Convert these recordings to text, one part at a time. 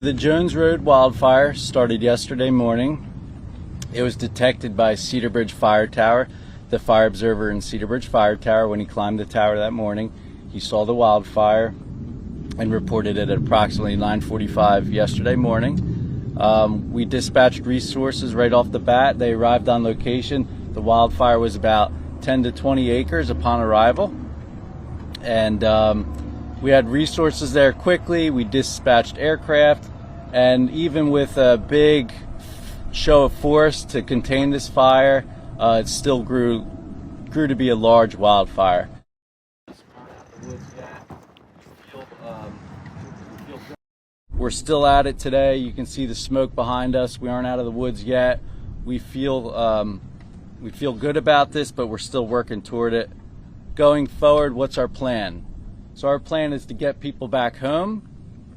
The Jones Road Wildfire started yesterday morning. It was detected by Cedar Bridge Fire Tower. The fire observer in Cedar Bridge Fire Tower, when he climbed the tower that morning, he saw the wildfire and reported it at approximately 9:45 yesterday morning. We dispatched resources right off the bat. They arrived on location. The wildfire was about 10 to 20 acres upon arrival. And we had resources there quickly. We dispatched aircraft, and even with a big show of force to contain this fire, it still grew to be a large wildfire. We're still at it today. You can see the smoke behind us. We aren't out of the woods yet. We feel good about this, but we're still working toward it. Going forward, what's our plan? So our plan is to get people back home,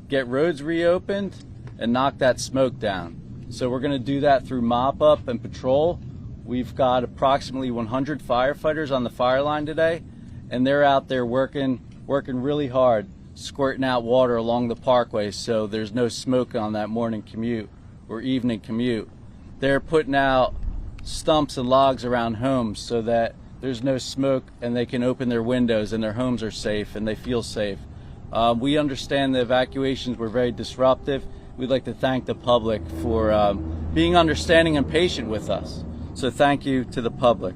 get roads reopened, and knock that smoke down. So we're going to do that through mop up and patrol. We've got approximately 100 firefighters on the fire line today, and they're out there working really hard, squirting out water along the parkway so there's no smoke on that morning commute or evening commute. They're putting out stumps and logs around homes so that there's no smoke and they can open their windows and their homes are safe and they feel safe. We understand the evacuations were very disruptive. We'd like to thank the public for being understanding and patient with us. So thank you to the public.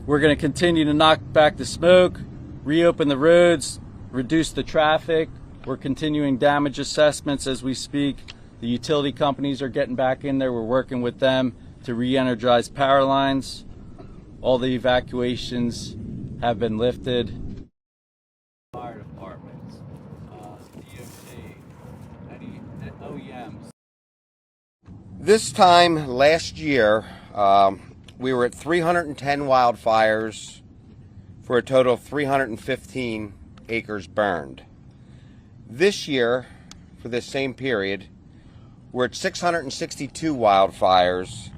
We're going to continue to knock back the smoke, reopen the roads, reduce the traffic. We're continuing damage assessments as we speak. The utility companies are getting back in there. We're working with them to re-energize power lines. All the evacuations have been lifted. Fire departments, DOT, any OEMs. This time last year, we were at 310 wildfires for a total of 315 acres burned. This year, for this same period, we're at 662 wildfires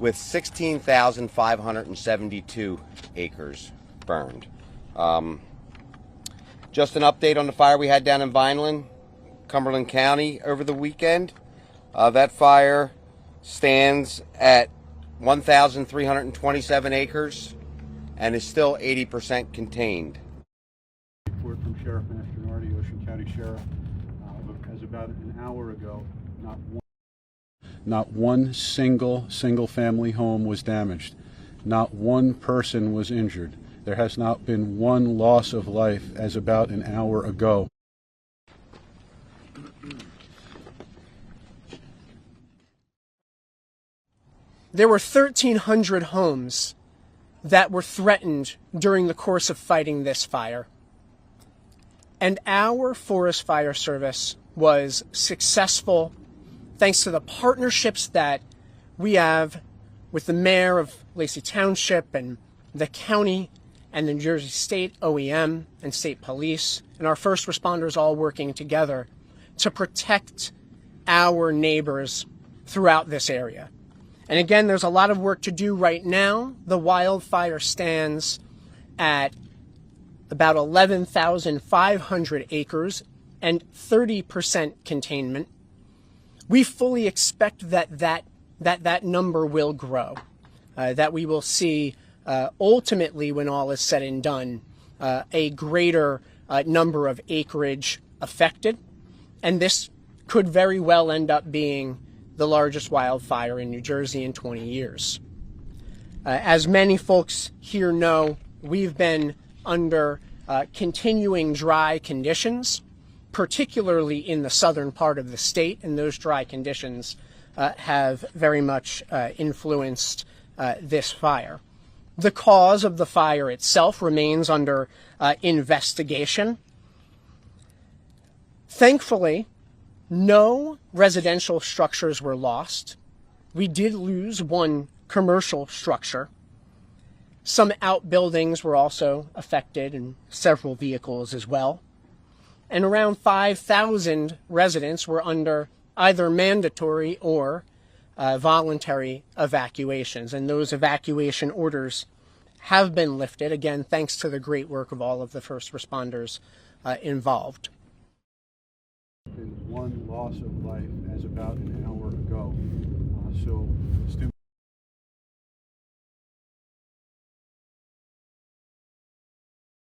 with 16,572 acres burned. Just an update on the fire we had down in Vineland, Cumberland County over the weekend. That fire stands at 1,327 acres and is still 80% contained. Report from Sheriff Mastronardi, Ocean County Sheriff, as about an hour ago, not one single family home was damaged. Not one person was injured. There has not been one loss of life as about an hour ago. There were 1,300 homes that were threatened during the course of fighting this fire. And our Forest Fire Service was successful thanks to the partnerships that we have with the mayor of Lacey Township and the county and the New Jersey State OEM and state police and our first responders all working together to protect our neighbors throughout this area. And again, there's a lot of work to do right now. The wildfire stands at about 11,500 acres and 30% containment. We fully expect that number will grow, that we will see ultimately, when all is said and done, a greater number of acreage affected. And this could very well end up being the largest wildfire in New Jersey in 20 years. As many folks here know, we've been under continuing dry conditions, particularly in the southern part of the state, and those dry conditions have very much influenced this fire. The cause of the fire itself remains under investigation. Thankfully, no residential structures were lost. We did lose one commercial structure. Some outbuildings were also affected and several vehicles as well. And around 5,000 residents were under either mandatory or voluntary evacuations. And those evacuation orders have been lifted, again, thanks to the great work of all of the first responders involved. Been one loss of life as about an hour ago.